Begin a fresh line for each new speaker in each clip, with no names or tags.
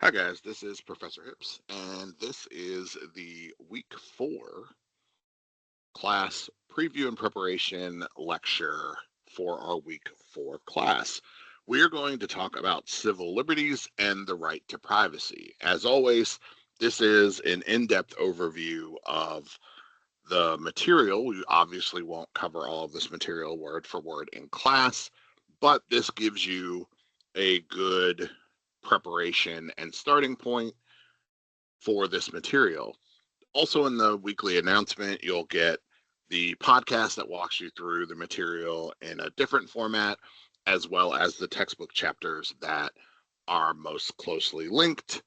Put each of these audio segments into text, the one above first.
Hi guys, this is Professor Hips, and this is the week 4 class preview and preparation lecture for our week 4 class. We are going to talk about civil liberties and the right to privacy. As always, this is an in-depth overview of the material. We obviously won't cover all of this material word for word in class, but this gives you a good preparation and starting point for this material. Also, in the weekly announcement, you'll get the podcast that walks you through the material in a different format, as well as the textbook chapters that are most closely linked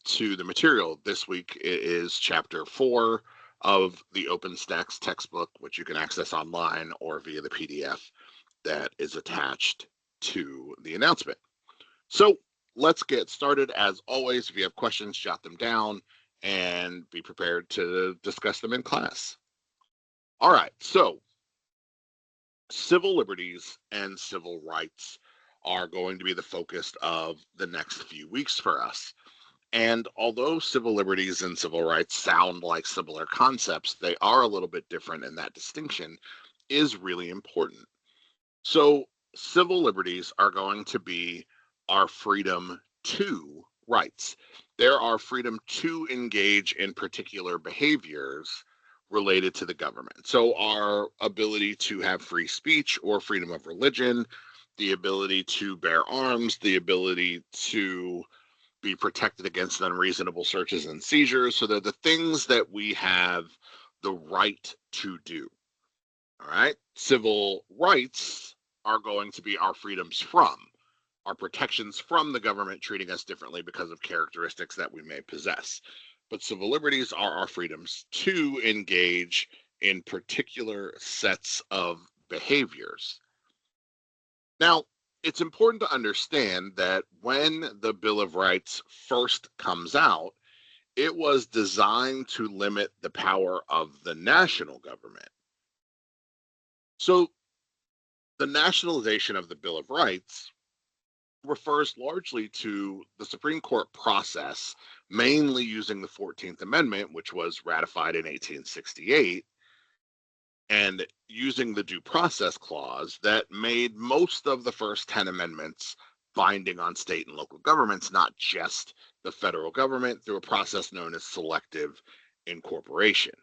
to the material. This week it is chapter 4 of the OpenStax textbook, which you can access online or via the PDF that is attached to the announcement. So let's get started. As always, if you have questions, jot them down and be prepared to discuss them in class. All right, so civil liberties and civil rights are going to be the focus of the next few weeks for us. And although civil liberties and civil rights sound like similar concepts, they are a little bit different, and that distinction is really important. So, civil liberties are going to be our freedom to rights. There are freedom to engage in particular behaviors related to the government. So, our ability to have free speech or freedom of religion, the ability to bear arms, the ability to be protected against unreasonable searches and seizures. So, they're the things that we have the right to do. All right. Civil rights are going to be our freedoms from, our protections from the government treating us differently because of characteristics that we may possess. But civil liberties are our freedoms to engage in particular sets of behaviors. Now, it's important to understand that when the Bill of Rights first comes out, it was designed to limit the power of the national government. So, the nationalization of the Bill of Rights refers largely to the Supreme Court process, mainly using the 14th Amendment, which was ratified in 1868, and using the Due Process Clause that made most of the first 10 amendments binding on state and local governments, not just the federal government, through a process known as selective incorporation.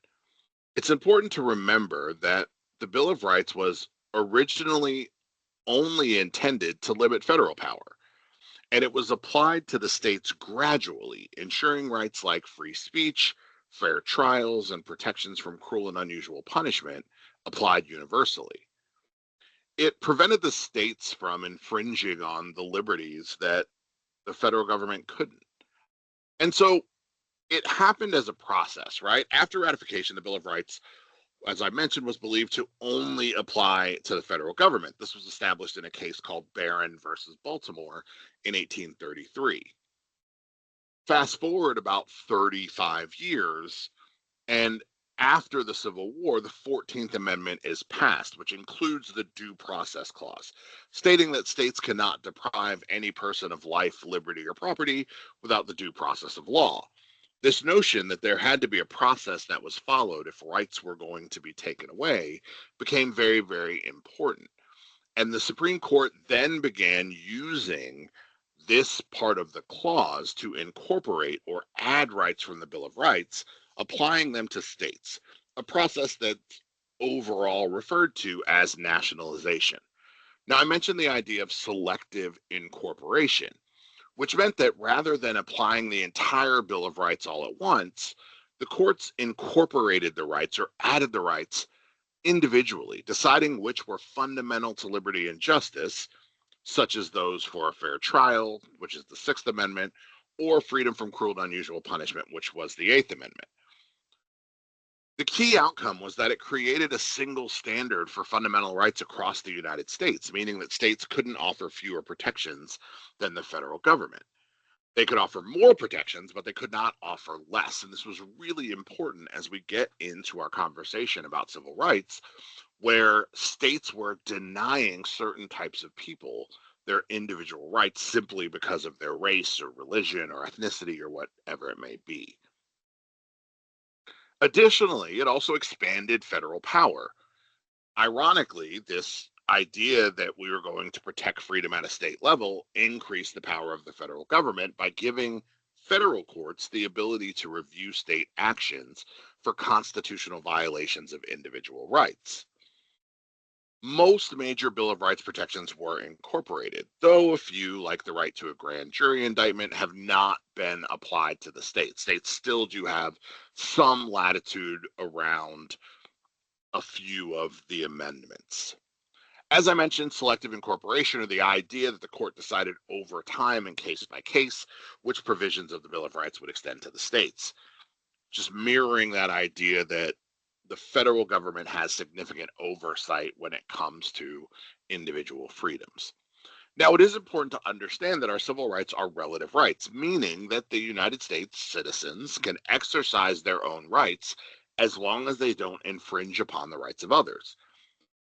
It's important to remember that the Bill of Rights was originally only intended to limit federal power, and it was applied to the states gradually, ensuring rights like free speech, fair trials, and protections from cruel and unusual punishment applied universally. It prevented the states from infringing on the liberties that the federal government couldn't. And so it happened as a process, right? After ratification, the Bill of Rights, as I mentioned, was believed to only apply to the federal government. This was established in a case called Barron versus Baltimore in 1833. Fast forward about 35 years, and after the Civil War, the 14th Amendment is passed, which includes the Due Process Clause, stating that states cannot deprive any person of life, liberty, or property without the due process of law. This notion that there had to be a process that was followed if rights were going to be taken away became very, very important. And the Supreme Court then began using this part of the clause to incorporate or add rights from the Bill of Rights, applying them to states, a process that's overall referred to as nationalization. Now, I mentioned the idea of selective incorporation, which meant that rather than applying the entire Bill of Rights all at once, the courts incorporated the rights or added the rights individually, deciding which were fundamental to liberty and justice, such as those for a fair trial, which is the Sixth Amendment, or freedom from cruel and unusual punishment, which was the Eighth Amendment. The key outcome was that it created a single standard for fundamental rights across the United States, meaning that states couldn't offer fewer protections than the federal government. They could offer more protections, but they could not offer less. And this was really important as we get into our conversation about civil rights, where states were denying certain types of people their individual rights simply because of their race or religion or ethnicity or whatever it may be. Additionally, it also expanded federal power. Ironically, this idea that we were going to protect freedom at a state level increased the power of the federal government by giving federal courts the ability to review state actions for constitutional violations of individual rights. Most major Bill of Rights protections were incorporated, though a few, like the right to a grand jury indictment, have not been applied to the states. States still do have some latitude around a few of the amendments. As I mentioned, selective incorporation, or the idea that the court decided over time and case by case which provisions of the Bill of Rights would extend to the states, just mirroring that idea that the federal government has significant oversight when it comes to individual freedoms. Now, it is important to understand that our civil rights are relative rights, meaning that the United States citizens can exercise their own rights as long as they don't infringe upon the rights of others.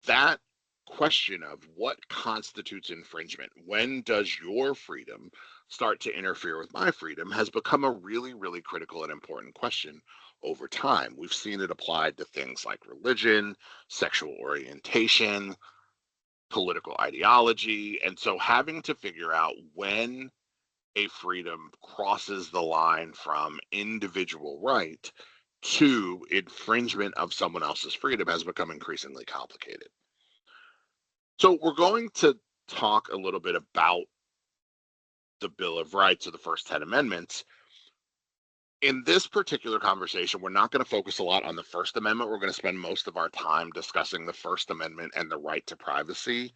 That question of what constitutes infringement, when does your freedom start to interfere with my freedom, has become a really, really critical and important question over time. We've seen it applied to things like religion, sexual orientation, political ideology. And so having to figure out when a freedom crosses the line from individual right to infringement of someone else's freedom has become increasingly complicated. So we're going to talk a little bit about the Bill of Rights, or the first 10 amendments. In this particular conversation, we're not going to focus a lot on the First Amendment. We're going to spend most of our time discussing the First Amendment and the right to privacy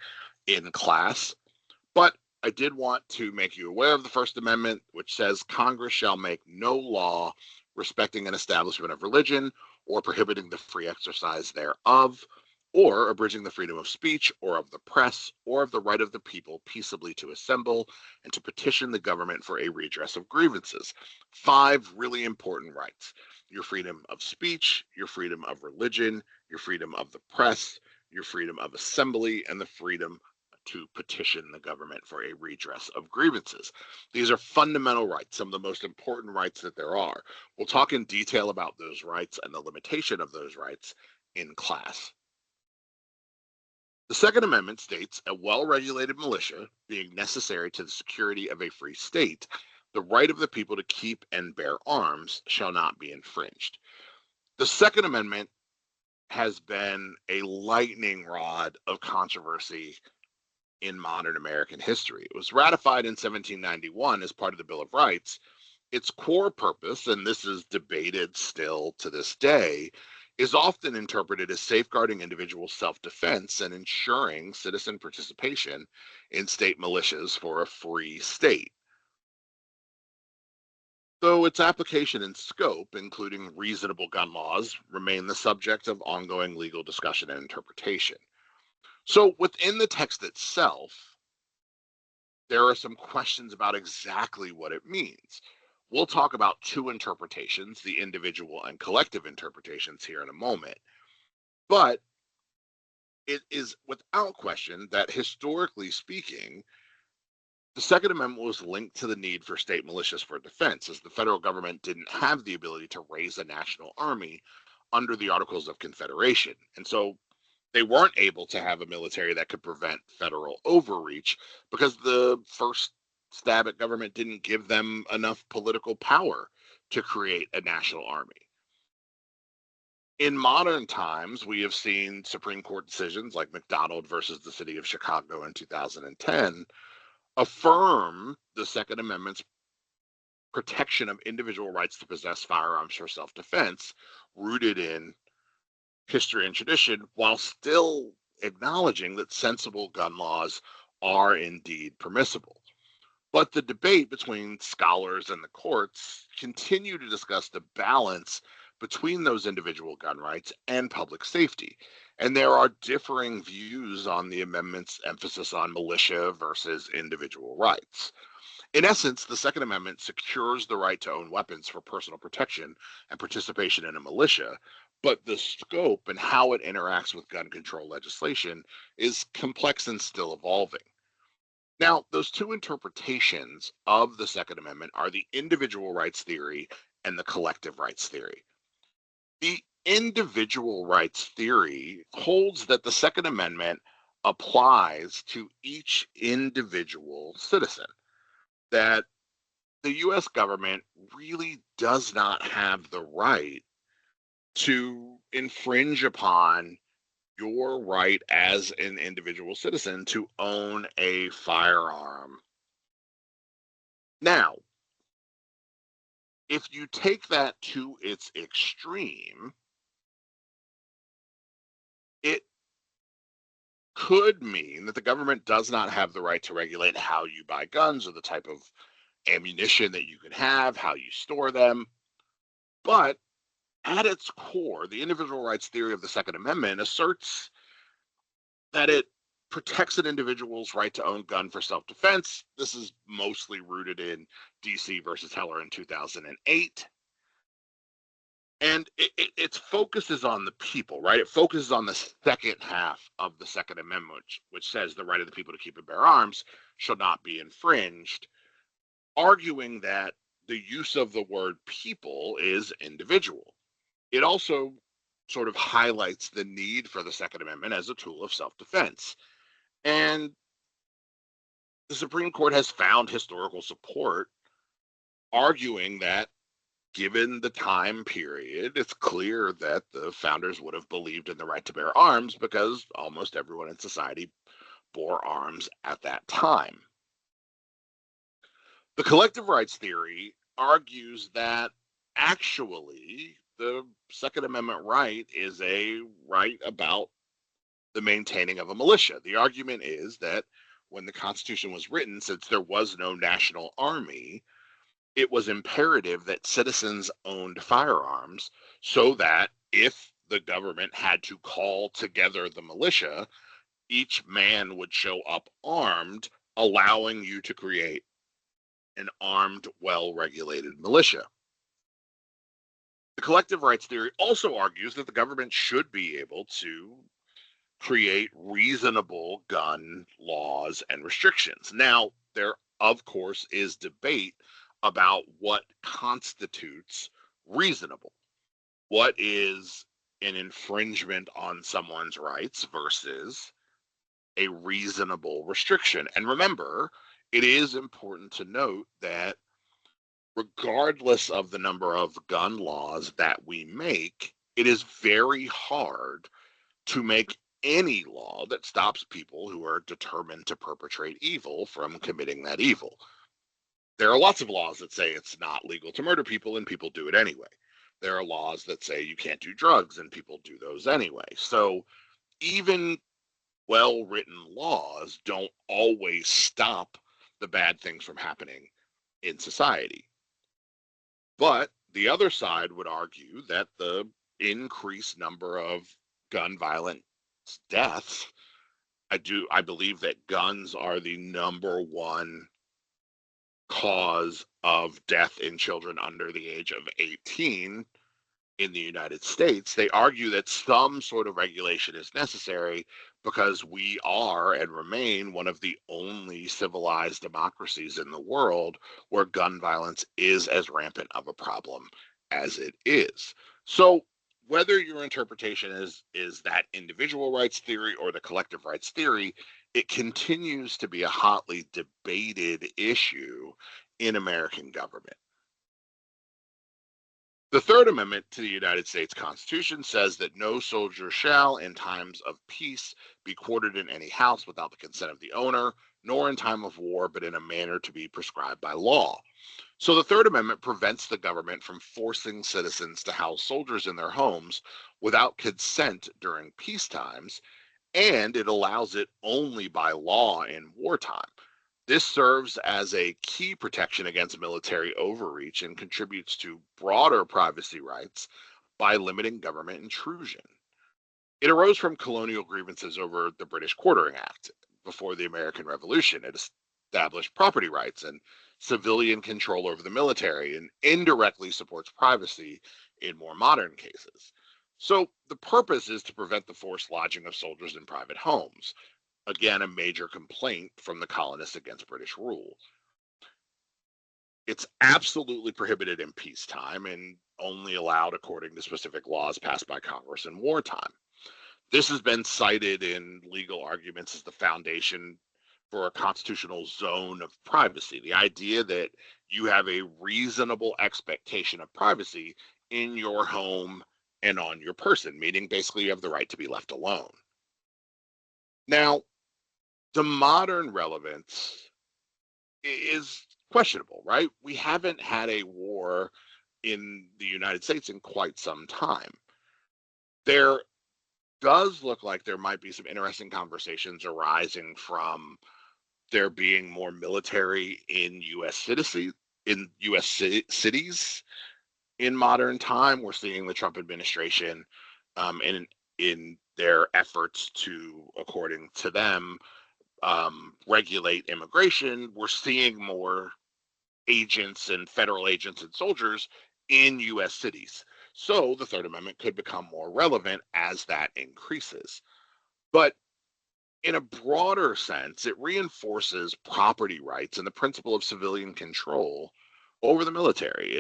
in class. But I did want to make you aware of the First Amendment, which says Congress shall make no law respecting an establishment of religion or prohibiting the free exercise thereof, or abridging the freedom of speech or of the press or of the right of the people peaceably to assemble and to petition the government for a redress of grievances. 5 really important rights: your freedom of speech, your freedom of religion, your freedom of the press, your freedom of assembly, and the freedom to petition the government for a redress of grievances. These are fundamental rights, some of the most important rights that there are. We'll talk in detail about those rights and the limitation of those rights in class. The Second Amendment states a well-regulated militia being necessary to the security of a free state, the right of the people to keep and bear arms shall not be infringed. The Second Amendment has been a lightning rod of controversy in modern American history. It was ratified in 1791 as part of the Bill of Rights. Its core purpose, and this is debated still to this day, is often interpreted as safeguarding individual self-defense and ensuring citizen participation in state militias for a free state. Though its application and scope, including reasonable gun laws, remain the subject of ongoing legal discussion and interpretation. So within the text itself, there are some questions about exactly what it means. We'll talk about 2 interpretations, the individual and collective interpretations, here in a moment. But it is without question that, historically speaking, the Second Amendment was linked to the need for state militias for defense, as the federal government didn't have the ability to raise a national army under the Articles of Confederation. And so they weren't able to have a military that could prevent federal overreach because the first stab at government didn't give them enough political power to create a national army. In modern times, we have seen Supreme Court decisions like McDonald versus the City of Chicago in 2010 affirm the Second Amendment's protection of individual rights to possess firearms for self-defense, rooted in history and tradition, while still acknowledging that sensible gun laws are indeed permissible. But the debate between scholars and the courts continue to discuss the balance between those individual gun rights and public safety. And there are differing views on the amendment's emphasis on militia versus individual rights. In essence, the Second Amendment secures the right to own weapons for personal protection and participation in a militia, but the scope and how it interacts with gun control legislation is complex and still evolving. Now, those two interpretations of the Second Amendment are the individual rights theory and the collective rights theory. The individual rights theory holds that the Second Amendment applies to each individual citizen, that the US government really does not have the right to infringe upon your right as an individual citizen to own a firearm. Now, if you take that to its extreme, it could mean that the government does not have the right to regulate how you buy guns or the type of ammunition that you can have, how you store them. But at its core, the individual rights theory of the Second Amendment asserts that it protects an individual's right to own gun for self-defense. This is mostly rooted in DC versus Heller in 2008. And its focus is on the people, right? It focuses on the second half of the Second Amendment, which says the right of the people to keep and bear arms shall not be infringed, arguing that the use of the word people is individual. It also sort of highlights the need for the Second Amendment as a tool of self-defense. And the Supreme Court has found historical support arguing that given the time period, it's clear that the founders would have believed in the right to bear arms because almost everyone in society bore arms at that time. The collective rights theory argues that actually the Second Amendment right is a right about the maintaining of a militia. The argument is that when the Constitution was written, since there was no national army, it was imperative that citizens owned firearms so that if the government had to call together the militia, each man would show up armed, allowing you to create an armed, well-regulated militia. The collective rights theory also argues that the government should be able to create reasonable gun laws and restrictions. Now, there, of course, is debate about what constitutes reasonable. What is an infringement on someone's rights versus a reasonable restriction? And remember, it is important to note that regardless of the number of gun laws that we make, it is very hard to make any law that stops people who are determined to perpetrate evil from committing that evil. There are lots of laws that say it's not legal to murder people, and people do it anyway. There are laws that say you can't do drugs, and people do those anyway. So even well-written laws don't always stop the bad things from happening in society. But the other side would argue that the increased number of gun violence deaths, I believe that guns are the number one cause of death in children under the age of 18 in the United States. They argue that some sort of regulation is necessary because we are and remain one of the only civilized democracies in the world where gun violence is as rampant of a problem as it is. So whether your interpretation is that individual rights theory or the collective rights theory, it continues to be a hotly debated issue in American government. The Third Amendment to the United States Constitution says that no soldier shall, in times of peace, be quartered in any house without the consent of the owner, nor in time of war, but in a manner to be prescribed by law. So the Third Amendment prevents the government from forcing citizens to house soldiers in their homes without consent during peace times, and it allows it only by law in wartime. This serves as a key protection against military overreach and contributes to broader privacy rights by limiting government intrusion. It arose from colonial grievances over the British Quartering Act. Before the American Revolution, it established property rights and civilian control over the military and indirectly supports privacy in more modern cases. So the purpose is to prevent the forced lodging of soldiers in private homes. again, a major complaint from the colonists against British rule. It's absolutely prohibited in peacetime and only allowed according to specific laws passed by Congress in wartime. This has been cited in legal arguments as the foundation for a constitutional zone of privacy. The idea that you have a reasonable expectation of privacy in your home and on your person, meaning basically you have the right to be left alone. Now, the modern relevance is questionable, right? We haven't had a war in the United States in quite some time. There does look like there might be some interesting conversations arising from there being more military in U.S. cities in modern time. We're seeing the Trump administration in their efforts to, according to them, regulate immigration. We're seeing more agents and federal agents and soldiers in U.S. cities. So the Third Amendment could become more relevant as that increases. But in a broader sense, it reinforces property rights and the principle of civilian control over the military.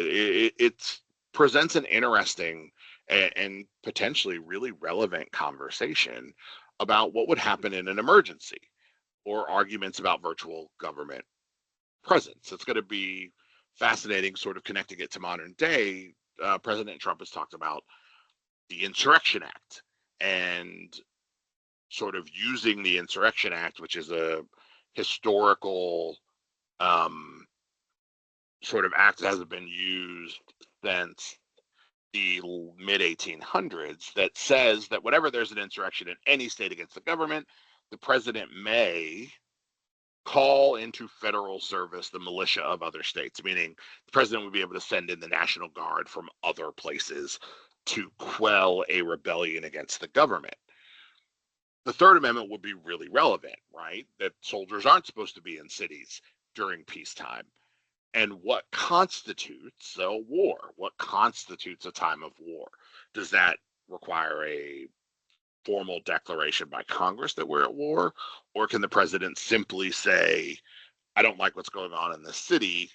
It presents an interesting and potentially really relevant conversation about what would happen in an emergency or arguments about virtual government presence. It's going to be fascinating, sort of connecting it to modern day. President Trump has talked about the Insurrection Act and sort of using the Insurrection Act, which is a historical sort of act that hasn't been used since the mid 1800s, that says that whenever there's an insurrection in any state against the government, the president may call into federal service the militia of other states, meaning the president would be able to send in the National Guard from other places to quell a rebellion against the government. The Third Amendment would be really relevant, right? That soldiers aren't supposed to be in cities during peacetime. And what constitutes a war? What constitutes a time of war? Does that require a formal declaration by Congress that we're at war? Or can the president simply say, I don't like what's going on in this city.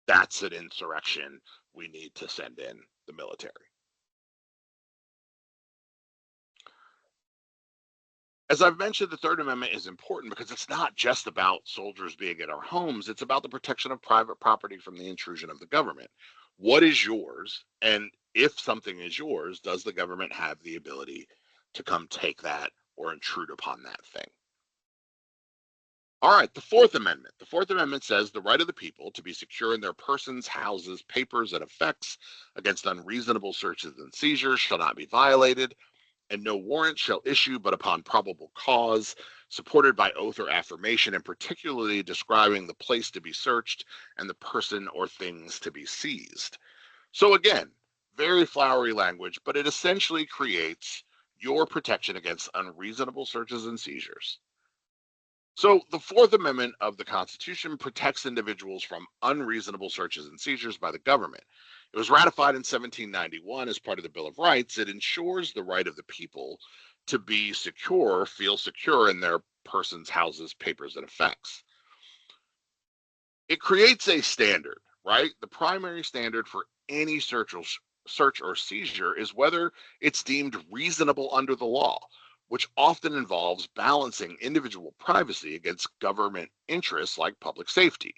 That's an insurrection. We need to send in the military. As I've mentioned, the Third Amendment is important because it's not just about soldiers being in our homes. It's about the protection of private property from the intrusion of the government. What is yours? And if something is yours, does the government have the ability to come take that or intrude upon that thing? All right, the Fourth Amendment. The Fourth Amendment says the right of the people to be secure in their persons, houses, papers, and effects against unreasonable searches and seizures shall not be violated, and no warrant shall issue but upon probable cause, supported by oath or affirmation, and particularly describing the place to be searched and the person or things to be seized. So again, very flowery language, but it essentially creates your protection against unreasonable searches and seizures. So the Fourth Amendment of the Constitution protects individuals from unreasonable searches and seizures by the government. It was ratified in 1791 as part of the Bill of Rights. It ensures the right of the people to be secure, feel secure in their persons, houses, papers, and effects. It creates a standard, right? The primary standard for any search or seizure is whether it's deemed reasonable under the law, which often involves balancing individual privacy against government interests like public safety.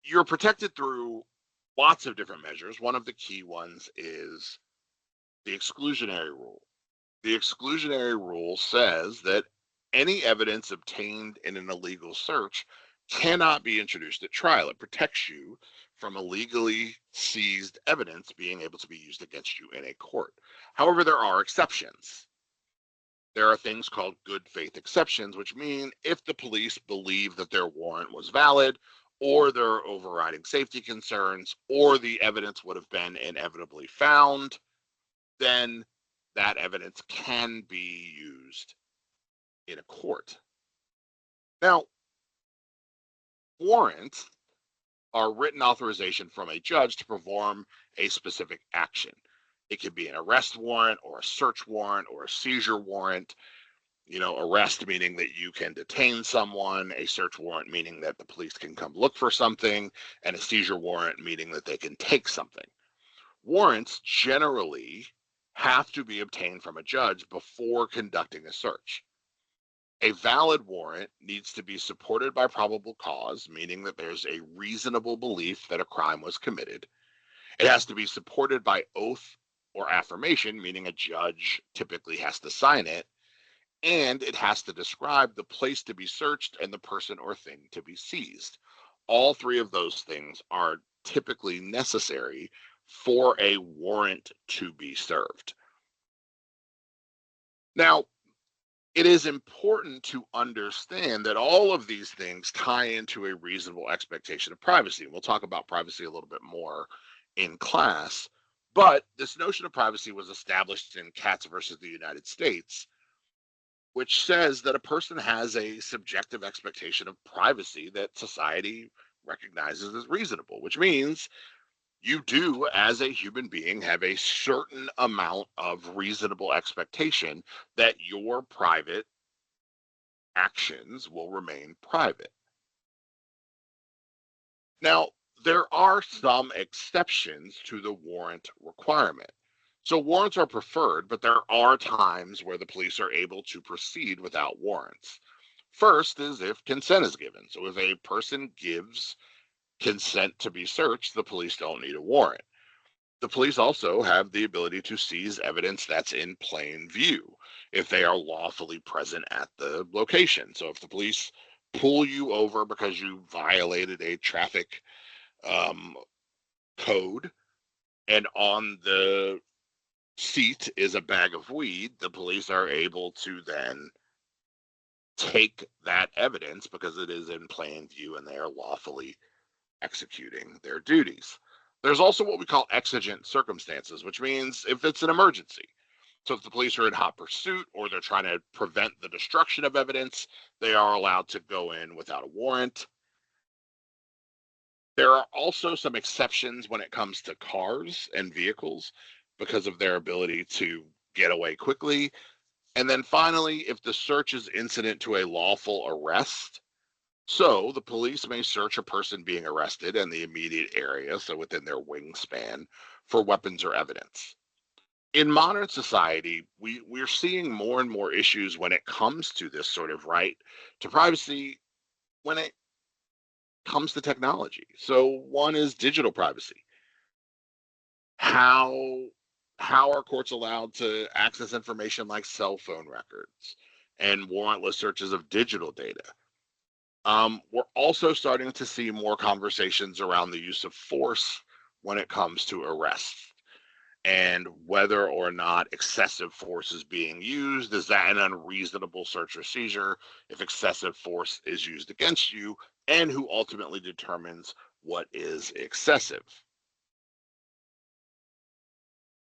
You're protected through lots of different measures. One of the key ones is the exclusionary rule. The exclusionary rule says that any evidence obtained in an illegal search cannot be introduced at trial. It protects you from illegally seized evidence being able to be used against you in a court. However, there are exceptions. There are things called good faith exceptions, which mean if the police believe that their warrant was valid, or there are overriding safety concerns, or the evidence would have been inevitably found, then that evidence can be used in a court. Now, warrants are written authorization from a judge to perform a specific action. It could be an arrest warrant or a search warrant or a seizure warrant. Arrest meaning that you can detain someone, a search warrant meaning that the police can come look for something, and a seizure warrant meaning that they can take something. Warrants generally have to be obtained from a judge before conducting a search. A valid warrant needs to be supported by probable cause, meaning that there's a reasonable belief that a crime was committed. It has to be supported by oath or affirmation, meaning a judge typically has to sign it, and it has to describe the place to be searched and the person or thing to be seized. All three of those things are typically necessary for a warrant to be served. Now, it is important to understand that all of these things tie into a reasonable expectation of privacy. And we'll talk about privacy a little bit more in class. But this notion of privacy was established in Katz versus the United States, which says that a person has a subjective expectation of privacy that society recognizes as reasonable, which means you do, as a human being, have a certain amount of reasonable expectation that your private actions will remain private. Now, there are some exceptions to the warrant requirement. So warrants are preferred, but there are times where the police are able to proceed without warrants. First is if consent is given. So if a person gives consent to be searched, the police don't need a warrant. The police also have the ability to seize evidence that's in plain view if they are lawfully present at the location. So if the police pull you over because you violated a traffic um, code and on the seat is a bag of weed, the police are able to then take that evidence because it is in plain view and they are lawfully executing their duties. There's also what we call exigent circumstances, which means if it's an emergency. So if the police are in hot pursuit or they're trying to prevent the destruction of evidence, they are allowed to go in without a warrant. There are also some exceptions when it comes to cars and vehicles because of their ability to get away quickly. And then finally, if the search is incident to a lawful arrest, so the police may search a person being arrested in the immediate area, so within their wingspan, for weapons or evidence. In modern society, we're seeing more and more issues when it comes to this sort of right to privacy when it comes to technology. So one is digital privacy. How how are courts allowed to access information like cell phone records and warrantless searches of digital data? We're also starting to see more conversations around the use of force when it comes to arrests and whether or not excessive force is being used. Is that an unreasonable search or seizure if excessive force is used against you? And who ultimately determines what is excessive?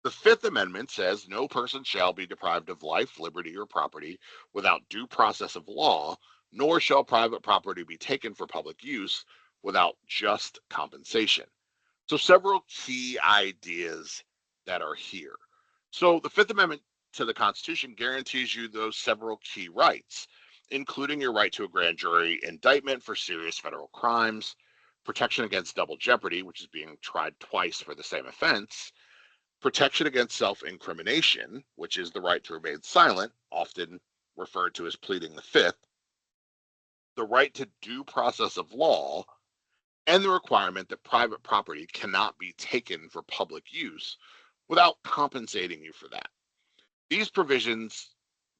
The Fifth Amendment says no person shall be deprived of life, liberty, or property without due process of law, nor shall private property be taken for public use without just compensation. So, several key ideas that are here. So, the Fifth Amendment to the Constitution guarantees you those several key rights, including your right to a grand jury indictment for serious federal crimes, protection against double jeopardy, which is being tried twice for the same offense, protection against self-incrimination, which is the right to remain silent, often referred to as pleading the fifth, the right to due process of law, and the requirement that private property cannot be taken for public use without compensating you for that. These provisions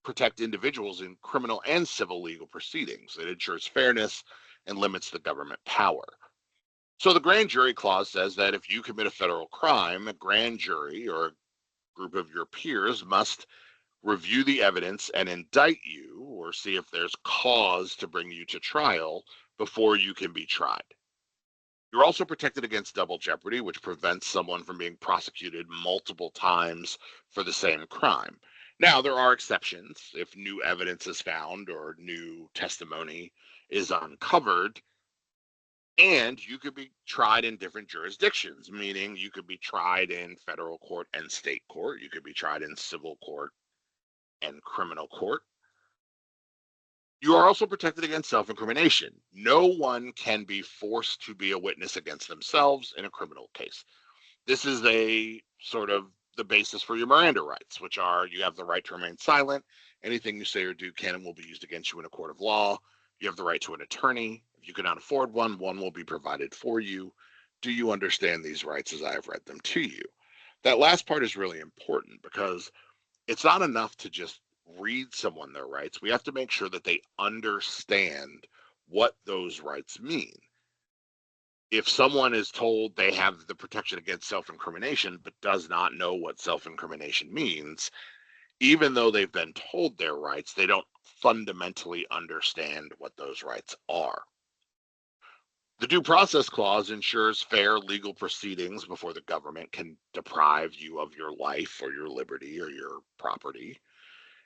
protect individuals in criminal and civil legal proceedings. It ensures fairness and limits the government power. So the grand jury clause says that if you commit a federal crime, a grand jury or a group of your peers must review the evidence and indict you or see if there's cause to bring you to trial before you can be tried. You're also protected against double jeopardy, which prevents someone from being prosecuted multiple times for the same crime. Now, there are exceptions. If new evidence is found or new testimony is uncovered, and you could be tried in different jurisdictions, meaning you could be tried in federal court and state court. You could be tried in civil court and criminal court. You are also protected against self-incrimination. No one can be forced to be a witness against themselves in a criminal case. This is a sort of the basis for your Miranda rights, which are you have the right to remain silent. Anything you say or do can and will be used against you in a court of law. You have the right to an attorney. If you cannot afford one, one will be provided for you. Do you understand these rights as I have read them to you? That last part is really important because it's not enough to just read someone their rights. We have to make sure that they understand what those rights mean. If someone is told they have the protection against self-incrimination but does not know what self-incrimination means, even though they've been told their rights, they don't fundamentally understand what those rights are. The Due Process Clause ensures fair legal proceedings before the government can deprive you of your life or your liberty or your property.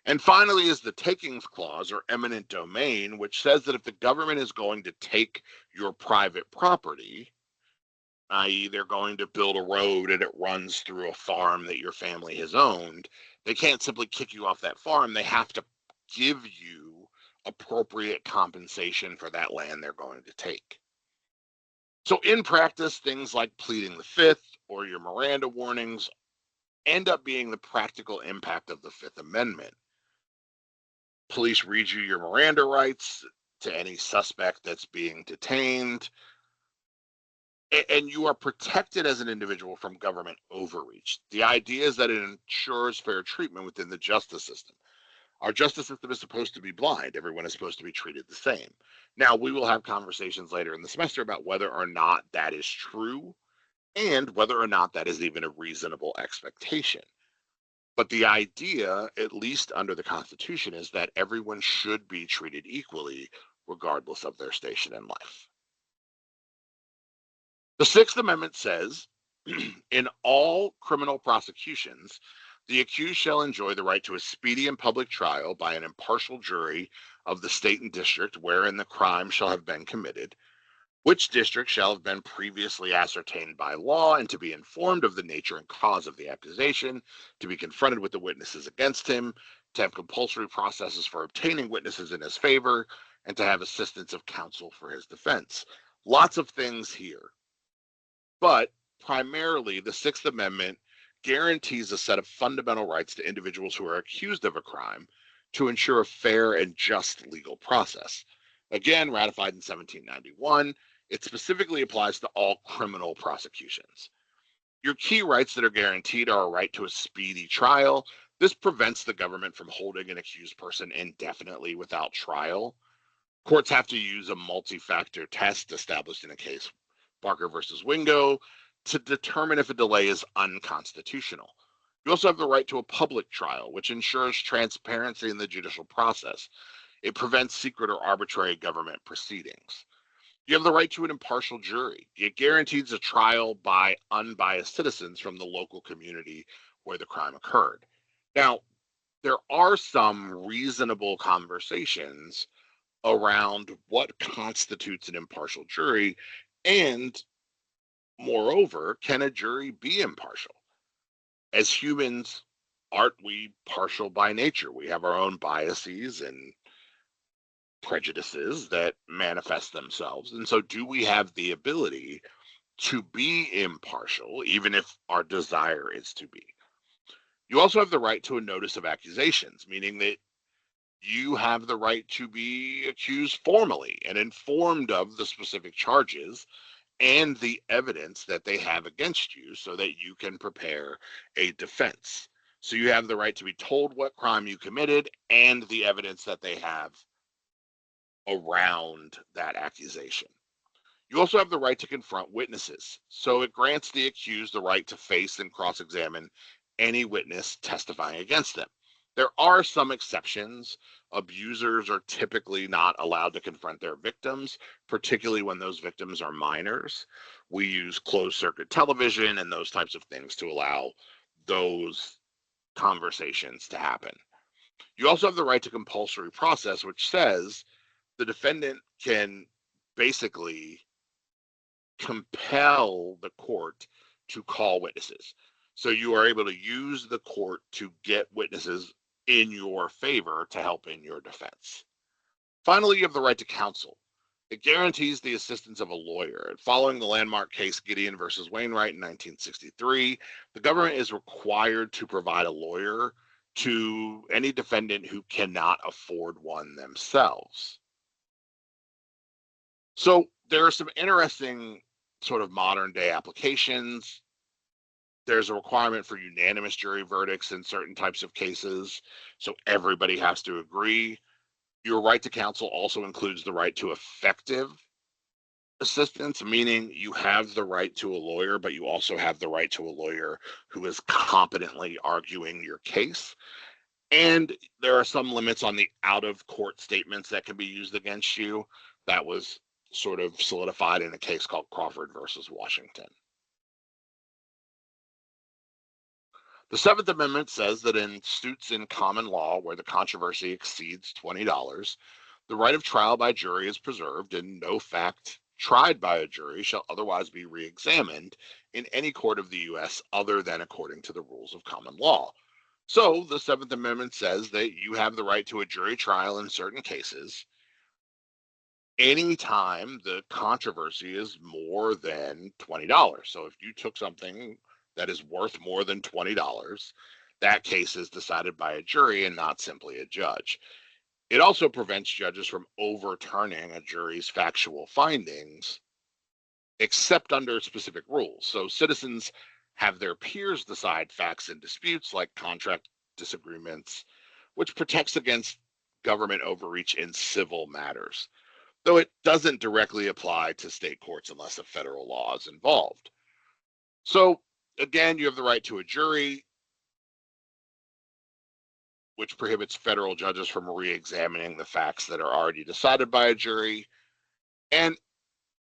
And finally is the Takings Clause or eminent domain, which says that if the government is going to take your private property, i.e., they're going to build a road and it runs through a farm that your family has owned, they can't simply kick you off that farm. They have to give you appropriate compensation for that land they're going to take. So, in practice, things like pleading the Fifth or your Miranda warnings end up being the practical impact of the Fifth Amendment. Police read you your Miranda rights to any suspect that's being detained, and you are protected as an individual from government overreach. The idea is that it ensures fair treatment within the justice system. Our justice system is supposed to be blind. Everyone is supposed to be treated the same. Now, we will have conversations later in the semester about whether or not that is true and whether or not that is even a reasonable expectation. But the idea, at least under the Constitution, is that everyone should be treated equally regardless of their station in life. The Sixth Amendment says, in all criminal prosecutions, the accused shall enjoy the right to a speedy and public trial by an impartial jury of the state and district wherein the crime shall have been committed, which district shall have been previously ascertained by law, and to be informed of the nature and cause of the accusation, to be confronted with the witnesses against him, to have compulsory processes for obtaining witnesses in his favor, and to have assistance of counsel for his defense. Lots of things here. But primarily, the Sixth Amendment guarantees a set of fundamental rights to individuals who are accused of a crime to ensure a fair and just legal process. Again, ratified in 1791, it specifically applies to all criminal prosecutions. Your key rights that are guaranteed are a right to a speedy trial. This prevents the government from holding an accused person indefinitely without trial. Courts have to use a multi-factor test established in a case, Barker versus Wingo, to determine if a delay is unconstitutional. You also have the right to a public trial, which ensures transparency in the judicial process. It prevents secret or arbitrary government proceedings. You have the right to an impartial jury. It guarantees a trial by unbiased citizens from the local community where the crime occurred. Now, there are some reasonable conversations around what constitutes an impartial jury, and moreover, can a jury be impartial? As humans, aren't we partial by nature? We have our own biases and prejudices that manifest themselves. And so, do we have the ability to be impartial, even if our desire is to be? You also have the right to a notice of accusations, meaning that you have the right to be accused formally and informed of the specific charges and the evidence that they have against you so that you can prepare a defense. So you have the right to be told what crime you committed and the evidence that they have around that accusation. You also have the right to confront witnesses. So it grants the accused the right to face and cross-examine any witness testifying against them. There are some exceptions. Abusers are typically not allowed to confront their victims, particularly when those victims are minors. We use closed circuit television and those types of things to allow those conversations to happen. You also have the right to compulsory process, which says the defendant can basically compel the court to call witnesses. So you are able to use the court to get witnesses in your favor to help in your defense. Finally, you have the right to counsel. It guarantees the assistance of a lawyer. Following the landmark case Gideon versus Wainwright in 1963, the government is required to provide a lawyer to any defendant who cannot afford one themselves. So there are some interesting sort of modern day applications. There's a requirement for unanimous jury verdicts in certain types of cases, so everybody has to agree. Your right to counsel also includes the right to effective assistance, meaning you have the right to a lawyer, but you also have the right to a lawyer who is competently arguing your case. And there are some limits on the out of court statements that can be used against you. That was sort of solidified in a case called Crawford versus Washington. The Seventh Amendment says that in suits in common law where the controversy exceeds $20, the right of trial by jury is preserved, and no fact tried by a jury shall otherwise be re-examined in any court of the U.S. other than according to the rules of common law. So the Seventh Amendment says that you have the right to a jury trial in certain cases anytime the controversy is more than $20. So if you took something that is worth more than $20, that case is decided by a jury and not simply a judge. It also prevents judges from overturning a jury's factual findings, except under specific rules. So citizens have their peers decide facts in disputes like contract disagreements, which protects against government overreach in civil matters, though it doesn't directly apply to state courts unless a federal law is involved. So again, you have the right to a jury, which prohibits federal judges from re-examining the facts that are already decided by a jury. And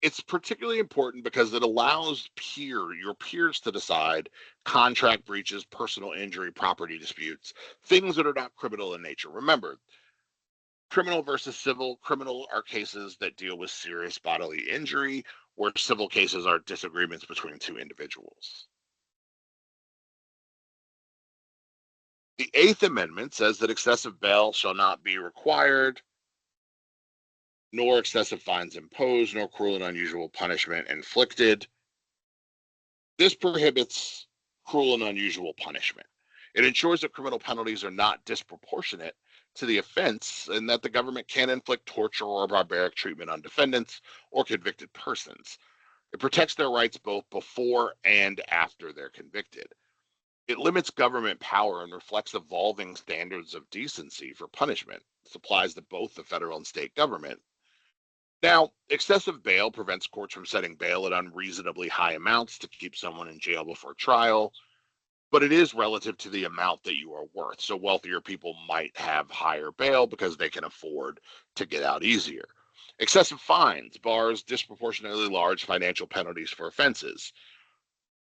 it's particularly important because it allows your peers to decide contract breaches, personal injury, property disputes, things that are not criminal in nature. Remember, criminal versus civil. Criminal are cases that deal with serious bodily injury, where civil cases are disagreements between two individuals. The Eighth Amendment says that excessive bail shall not be required, nor excessive fines imposed, nor cruel and unusual punishment inflicted. This prohibits cruel and unusual punishment. It ensures that criminal penalties are not disproportionate to the offense and that the government can inflict torture or barbaric treatment on defendants or convicted persons. It protects their rights both before and after they're convicted. It limits government power and reflects evolving standards of decency for punishment. This applies to both the federal and state government. Now, excessive bail prevents courts from setting bail at unreasonably high amounts to keep someone in jail before trial, but it is relative to the amount that you are worth. So wealthier people might have higher bail because they can afford to get out easier. Excessive fines bars disproportionately large financial penalties for offenses.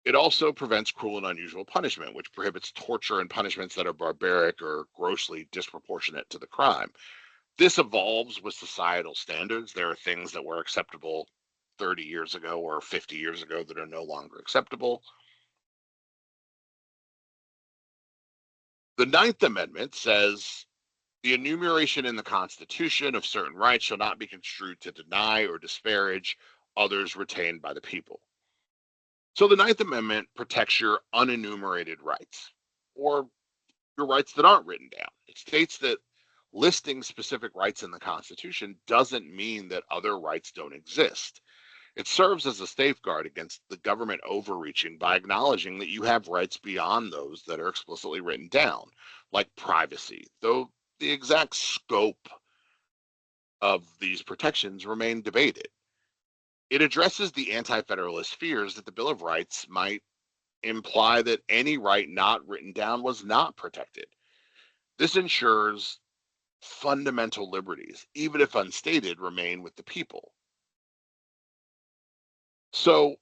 It also prevents cruel and unusual punishment, which prohibits torture and punishments that are barbaric or grossly disproportionate to the crime. This evolves with societal standards. There are things that were acceptable 30 years ago or 50 years ago that are no longer acceptable. The Ninth Amendment says the enumeration in the Constitution of certain rights shall not be construed to deny or disparage others retained by the people. So the Ninth Amendment protects your unenumerated rights, or your rights that aren't written down. It states that listing specific rights in the Constitution doesn't mean that other rights don't exist. It serves as a safeguard against the government overreaching by acknowledging that you have rights beyond those that are explicitly written down, like privacy, though the exact scope of these protections remain debated. It addresses the anti-federalist fears that the Bill of Rights might imply that any right not written down was not protected. This ensures fundamental liberties, even if unstated, remain with the people. So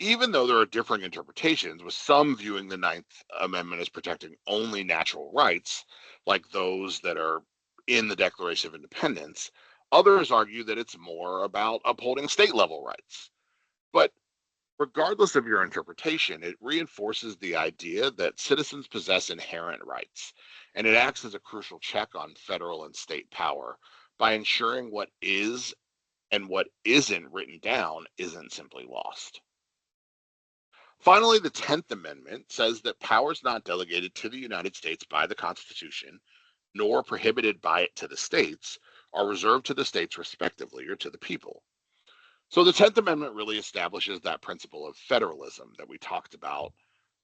even though there are differing interpretations, with some viewing the Ninth Amendment as protecting only natural rights, like those that are in the Declaration of Independence, others argue that it's more about upholding state level rights. But regardless of your interpretation, it reinforces the idea that citizens possess inherent rights, and it acts as a crucial check on federal and state power, by ensuring what is and what isn't written down isn't simply lost. Finally, the 10th Amendment says that powers not delegated to the United States by the Constitution, nor prohibited by it to the states, are reserved to the states respectively or to the people. So the 10th Amendment really establishes that principle of federalism that we talked about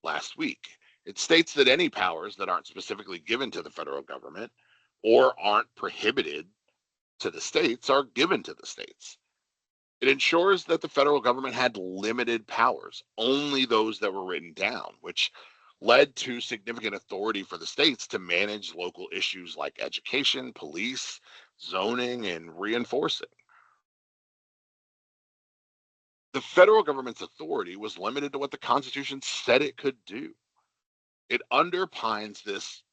last week. It states that any powers that aren't specifically given to the federal government or aren't prohibited to the states are given to the states. It ensures that the federal government had limited powers, only those that were written down, which led to significant authority for the states to manage local issues like education, police, zoning, and reinforcing. The federal government's authority was limited to what the Constitution said it could do. It underpins this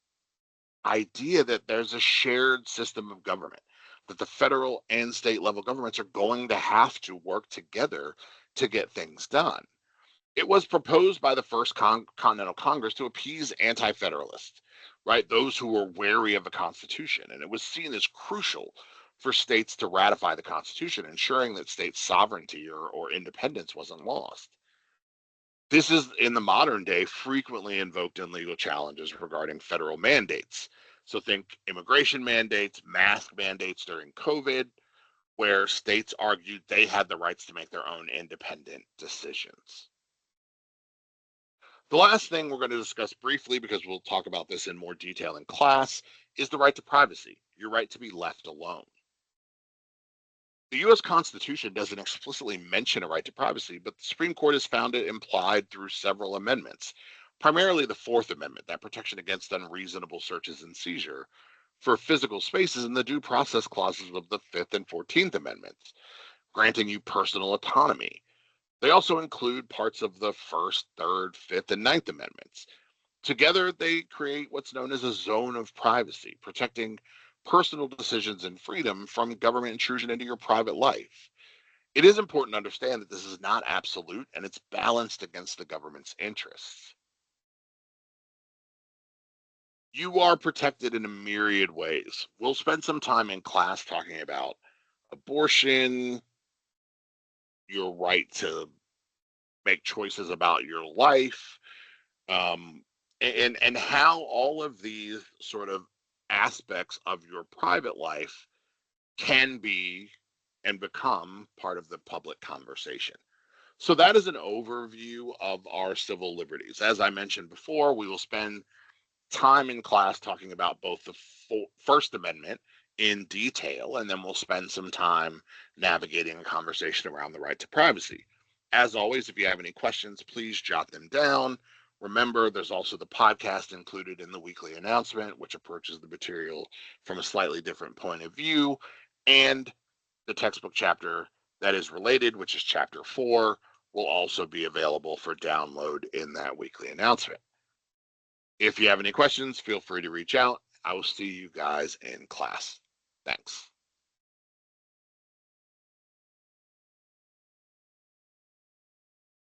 idea that there's a shared system of government, that the federal and state level governments are going to have to work together to get things done. It was proposed by the first Continental Congress to appease anti federalists, right? Those who were wary of the Constitution. And it was seen as crucial for states to ratify the Constitution, ensuring that state sovereignty or independence wasn't lost. This is, in the modern day, frequently invoked in legal challenges regarding federal mandates. So think immigration mandates, mask mandates during COVID, where states argued they had the rights to make their own independent decisions. The last thing we're going to discuss briefly, because we'll talk about this in more detail in class, is the right to privacy, your right to be left alone. The U.S. Constitution doesn't explicitly mention a right to privacy, but the Supreme Court has found it implied through several amendments, primarily the Fourth Amendment, that protection against unreasonable searches and seizure for physical spaces, and the due process clauses of the Fifth and 14th Amendments, granting you personal autonomy. They also include parts of the First, Third, Fifth, and Ninth Amendments. Together, they create what's known as a zone of privacy, protecting personal decisions and freedom from government intrusion into your private life. It is important to understand that this is not absolute and it's balanced against the government's interests. You are protected in a myriad ways. We'll spend some time in class talking about abortion, your right to make choices about your life, um, and how all of these sort of aspects of your private life can be and become part of the public conversation. So that is an overview of our civil liberties. As I mentioned before, we will spend time in class talking about both the First Amendment in detail, and then we'll spend some time navigating a conversation around the right to privacy. As always, if you have any questions, please jot them down. Remember, there's also the podcast included in the weekly announcement, which approaches the material from a slightly different point of view, and the textbook chapter that is related, which is chapter 4, will also be available for download in that weekly announcement. If you have any questions, feel free to reach out. I will see you guys in class. Thanks.